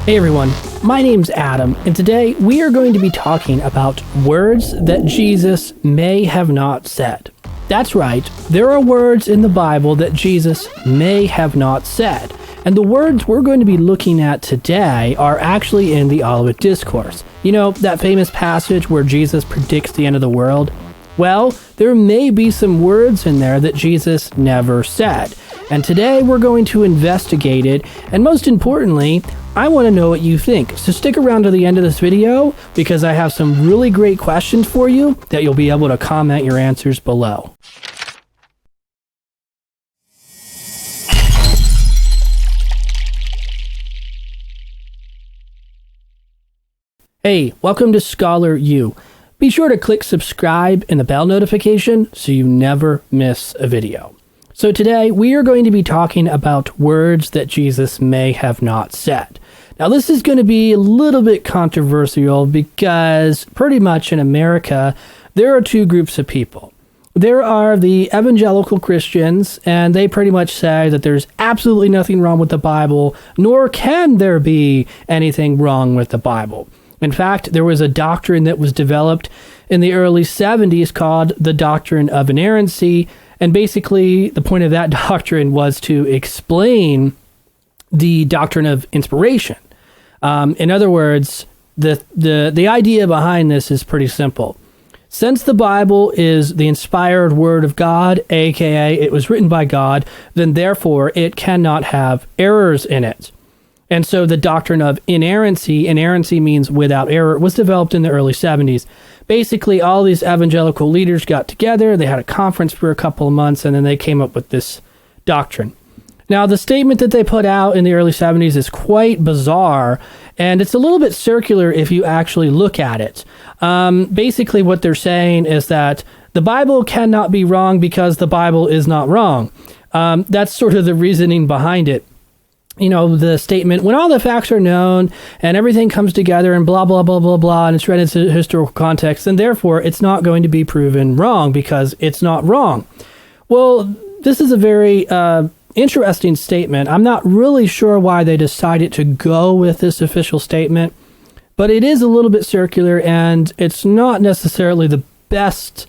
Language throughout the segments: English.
Hey everyone, my name's Adam, and today we are going to be talking about words that Jesus may have not said. That's right, there are words in the Bible that Jesus may have not said, and the words we're going to be looking at today are actually in the Olivet Discourse. You know, that famous passage where Jesus predicts the end of the world? Well, there may be some words in there that Jesus never said, and today we're going to investigate it, and most importantly, I want to know what you think. So stick around to the end of this video because I have some really great questions for you that you'll be able to comment your answers below. Hey, welcome to Scholar U. Be sure to click subscribe and the bell notification so you never miss a video. So today we are going to be talking about words that Jesus may have not said. Now this is going to be a little bit controversial because pretty much in America there are two groups of people. There are the evangelical Christians, and they pretty much say that there's absolutely nothing wrong with the Bible, nor can there be anything wrong with the Bible. In fact, there was a doctrine that was developed in the early 70s called the doctrine of inerrancy, and basically the point of that doctrine was to explain the doctrine of inspiration. In other words, the idea behind this is pretty simple. Since the Bible is the inspired word of God, aka it was written by God, then therefore it cannot have errors in it. And so the doctrine of inerrancy means without error, was developed in the early 70s. Basically, all these evangelical leaders got together, they had a conference for a couple of months, and then they came up with this doctrine. Now, the statement that they put out in the early 70s is quite bizarre, and it's a little bit circular if you actually look at it. Basically, what they're saying is that the Bible cannot be wrong because the Bible is not wrong. That's sort of the reasoning behind it. You know, the statement, when all the facts are known and everything comes together and blah, blah, blah, blah, blah, and it's read into historical context, and therefore it's not going to be proven wrong because it's not wrong. Well, this is a very interesting statement. I'm not really sure why they decided to go with this official statement, but it is a little bit circular, and it's not necessarily the best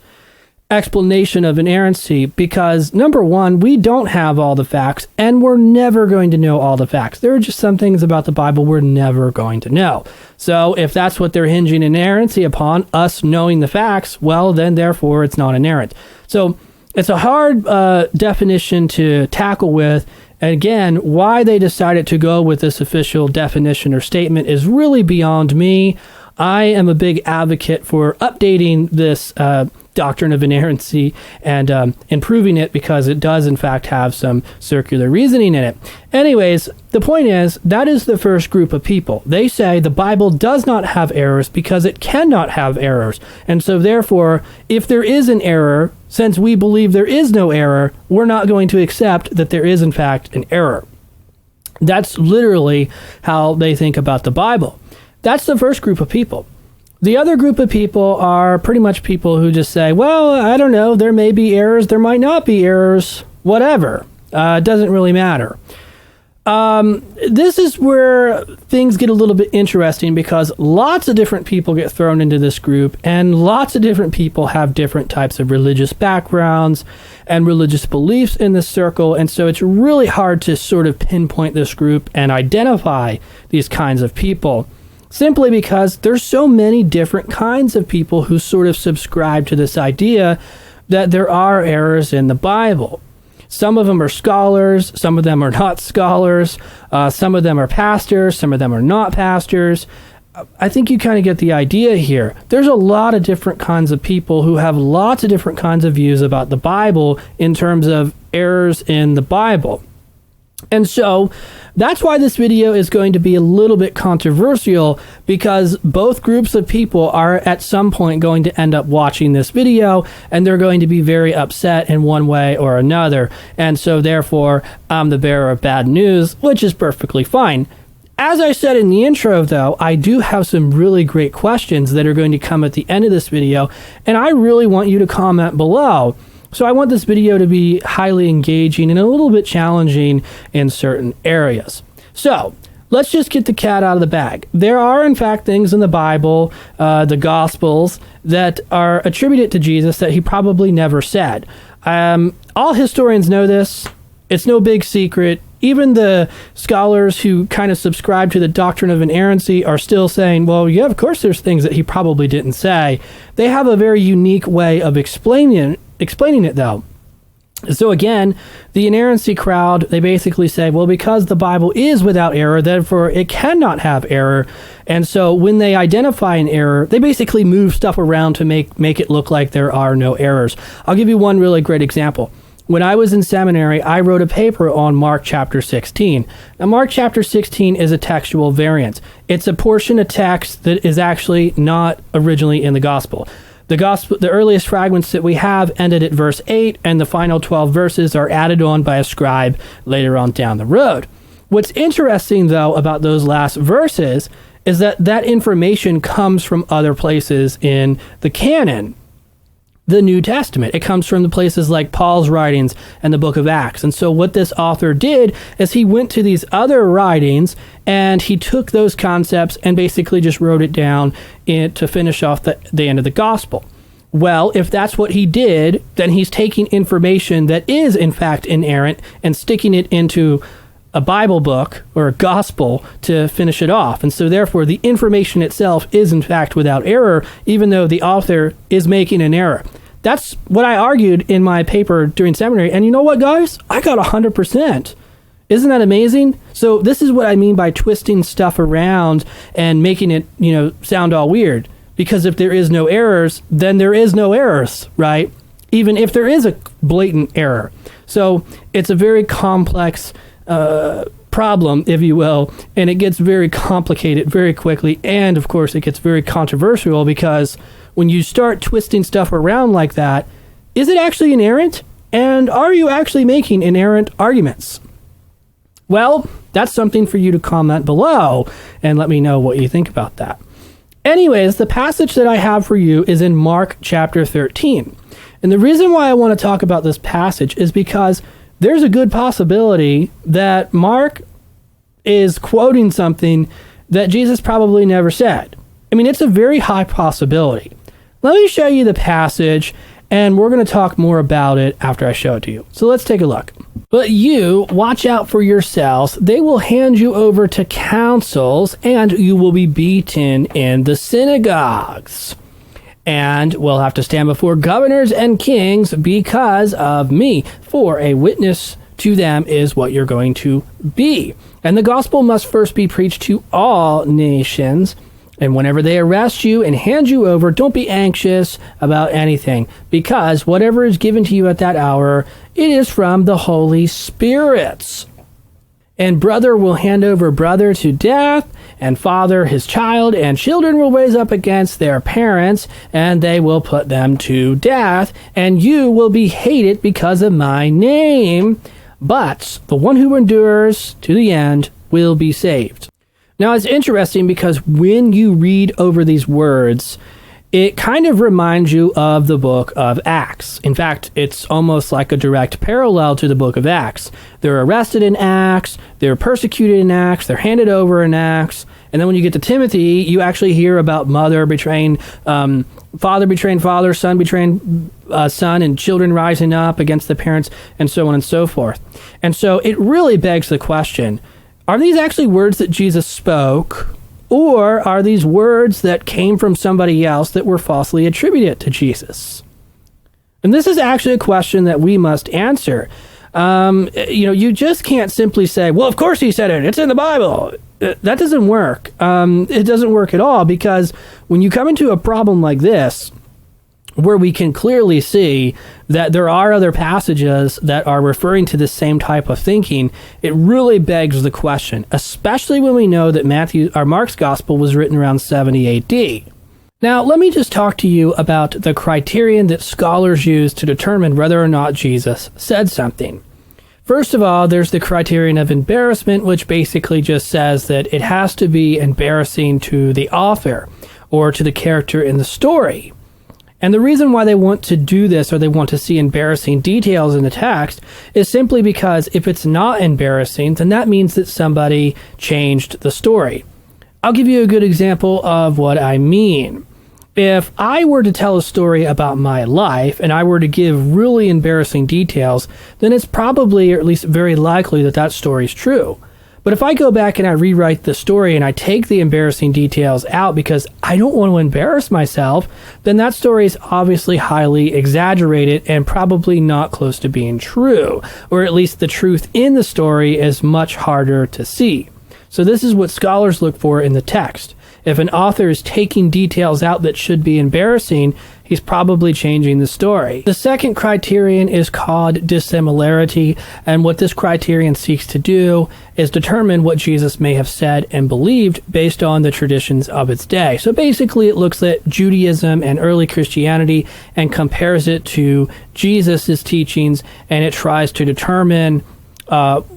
explanation of inerrancy because, number one, we don't have all the facts, and we're never going to know all the facts. There are just some things about the Bible we're never going to know. So if that's what they're hinging inerrancy upon, us knowing the facts, well, then therefore it's not inerrant. So it's a hard definition to tackle with. And again, why they decided to go with this official definition or statement is really beyond me. I am a big advocate for updating this doctrine of inerrancy and improving it because it does in fact have some circular reasoning in it. Anyways, the point is, that is the first group of people. They say the Bible does not have errors because it cannot have errors. And so therefore, if there is an error, since we believe there is no error, we're not going to accept that there is in fact an error. That's literally how they think about the Bible. That's the first group of people. The other group of people are pretty much people who just say, well, I don't know, there may be errors, there might not be errors, whatever. It doesn't really matter. This is where things get a little bit interesting because lots of different people get thrown into this group, and lots of different people have different types of religious backgrounds and religious beliefs in this circle, and so it's really hard to sort of pinpoint this group and identify these kinds of people. Simply because there's so many different kinds of people who sort of subscribe to this idea that there are errors in the Bible. Some of them are scholars, some of them are not scholars, some of them are pastors, some of them are not pastors. I think you kind of get the idea here. There's a lot of different kinds of people who have lots of different kinds of views about the Bible in terms of errors in the Bible. And so that's why this video is going to be a little bit controversial, because both groups of people are at some point going to end up watching this video and they're going to be very upset in one way or another. And so therefore, I'm the bearer of bad news, which is perfectly fine. As I said in the intro, though, I do have some really great questions that are going to come at the end of this video, and I really want you to comment below. So I want this video to be highly engaging and a little bit challenging in certain areas. So let's just get the cat out of the bag. There are, in fact, things in the Bible, the Gospels, that are attributed to Jesus that he probably never said. All historians know this. It's no big secret. Even the scholars who kind of subscribe to the doctrine of inerrancy are still saying, well, yeah, of course there's things that he probably didn't say. They have a very unique way of explaining it, though. So again, the inerrancy crowd, they basically say, well, because the Bible is without error, therefore it cannot have error. And so when they identify an error, they basically move stuff around to make it look like there are no errors. I'll give you one really great example. When I was in seminary, I wrote a paper on Mark chapter 16. Now, Mark chapter 16 is a textual variant. It's a portion of text that is actually not originally in the gospel. The earliest fragments that we have ended at verse 8, and the final 12 verses are added on by a scribe later on down the road. What's interesting, though, about those last verses is that information comes from other places in the canon, the New Testament. It comes from the places like Paul's writings and the book of Acts. And so what this author did is he went to these other writings and he took those concepts and basically just wrote it down to finish off the end of the gospel. Well, if that's what he did, then he's taking information that is in fact inerrant and sticking it into a Bible book or a gospel to finish it off. And so therefore the information itself is in fact without error, even though the author is making an error. That's what I argued in my paper during seminary. And you know what, guys? I got 100%. Isn't that amazing? So this is what I mean by twisting stuff around and making it, sound all weird. Because if there is no errors, then there is no errors, right? Even if there is a blatant error. So it's a very complex problem, if you will, and it gets very complicated very quickly, and of course it gets very controversial because when you start twisting stuff around like that, is it actually inerrant? And are you actually making inerrant arguments? Well, that's something for you to comment below and let me know what you think about that. Anyways, the passage that I have for you is in Mark chapter 13. And the reason why I want to talk about this passage is because there's a good possibility that Mark is quoting something that Jesus probably never said. I mean, it's a very high possibility. Let me show you the passage, and we're going to talk more about it after I show it to you. So let's take a look. But you, watch out for yourselves. They will hand you over to councils, and you will be beaten in the synagogues. And will have to stand before governors and kings because of me, for a witness to them is what you're going to be. And the gospel must first be preached to all nations. And whenever they arrest you and hand you over, don't be anxious about anything, because whatever is given to you at that hour, it is from the Holy Spirits. And brother will hand over brother to death, and father his child, and children will raise up against their parents, and they will put them to death, and you will be hated because of my name. But the one who endures to the end will be saved. Now, it's interesting because when you read over these words, it kind of reminds you of the book of Acts. In fact, it's almost like a direct parallel to the book of Acts. They're arrested in Acts, they're persecuted in Acts, they're handed over in Acts, and then when you get to Timothy, you actually hear about mother betraying, father betraying father, son betraying son, and children rising up against the parents, and so on and so forth. And so it really begs the question, are these actually words that Jesus spoke, or are these words that came from somebody else that were falsely attributed to Jesus? And this is actually a question that we must answer. You just can't simply say, well, of course he said it, it's in the Bible. That doesn't work. It doesn't work at all, because when you come into a problem like this, where we can clearly see that there are other passages that are referring to the same type of thinking, it really begs the question, especially when we know that Mark's gospel was written around 70 AD. Now, let me just talk to you about the criterion that scholars use to determine whether or not Jesus said something. First of all, there's the criterion of embarrassment, which basically just says that it has to be embarrassing to the author or to the character in the story. And the reason why they want to do this, or they want to see embarrassing details in the text, is simply because if it's not embarrassing, then that means that somebody changed the story. I'll give you a good example of what I mean. If I were to tell a story about my life and I were to give really embarrassing details, then it's probably, or at least very likely, that that story is true. But if I go back and I rewrite the story and I take the embarrassing details out because I don't want to embarrass myself, then that story is obviously highly exaggerated and probably not close to being true, or at least the truth in the story is much harder to see. So this is what scholars look for in the text. If an author is taking details out that should be embarrassing, he's probably changing the story. The second criterion is called dissimilarity, and what this criterion seeks to do is determine what Jesus may have said and believed based on the traditions of its day. So basically it looks at Judaism and early Christianity and compares it to Jesus's teachings, and it tries to determine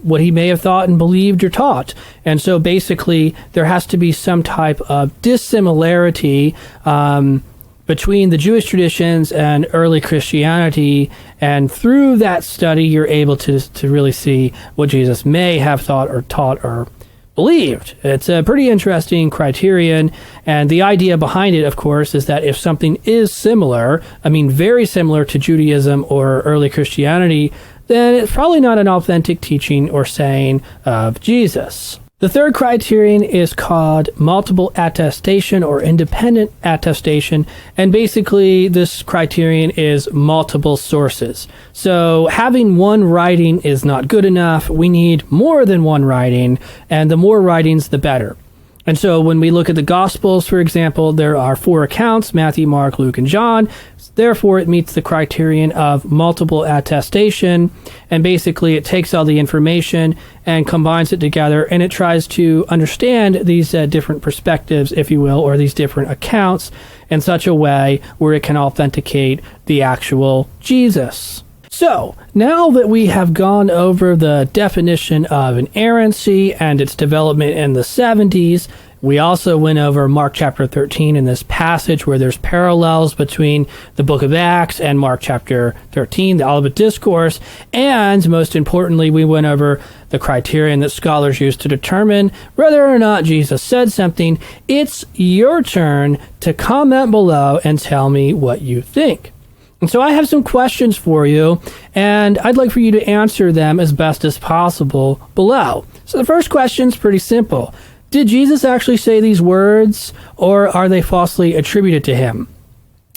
what he may have thought and believed or taught. And so basically there has to be some type of dissimilarity between the Jewish traditions and early Christianity, and through that study you're able to really see what Jesus may have thought or taught or believed. It's a pretty interesting criterion, and the idea behind it, of course, is that if something is similar, I mean very similar to Judaism or early Christianity, then it's probably not an authentic teaching or saying of Jesus. The third criterion is called multiple attestation or independent attestation, and basically this criterion is multiple sources. So having one writing is not good enough. We need more than one writing, and the more writings, the better. And so when we look at the Gospels, for example, there are 4 accounts: Matthew, Mark, Luke, and John. Therefore, it meets the criterion of multiple attestation, and basically it takes all the information and combines it together, and it tries to understand these different perspectives, if you will, or these different accounts in such a way where it can authenticate the actual Jesus. So, now that we have gone over the definition of inerrancy and its development in the 70s, we also went over Mark chapter 13 in this passage where there's parallels between the book of Acts and Mark chapter 13, the Olivet Discourse, and most importantly, we went over the criterion that scholars use to determine whether or not Jesus said something. It's your turn to comment below and tell me what you think. And so I have some questions for you, and I'd like for you to answer them as best as possible below. So the first question is pretty simple. Did Jesus actually say these words, or are they falsely attributed to him?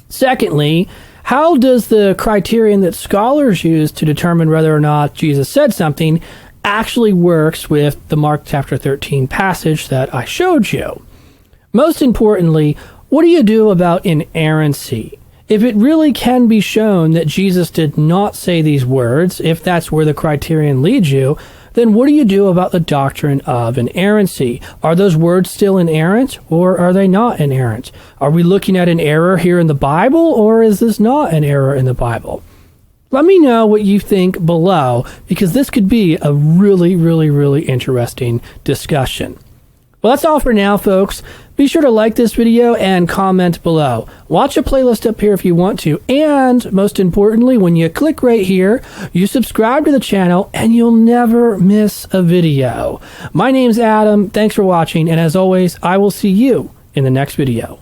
Secondly, how does the criterion that scholars use to determine whether or not Jesus said something actually works with the Mark chapter 13 passage that I showed you? Most importantly, what do you do about inerrancy? If it really can be shown that Jesus did not say these words, if that's where the criterion leads you, then what do you do about the doctrine of inerrancy? Are those words still inerrant, or are they not inerrant? Are we looking at an error here in the Bible, or is this not an error in the Bible? Let me know what you think below, because this could be a really, really, really interesting discussion. Well, that's all for now, folks. Be sure to like this video and comment below. Watch a playlist up here if you want to. And most importantly, when you click right here, you subscribe to the channel and you'll never miss a video. My name's Adam. Thanks for watching. And as always, I will see you in the next video.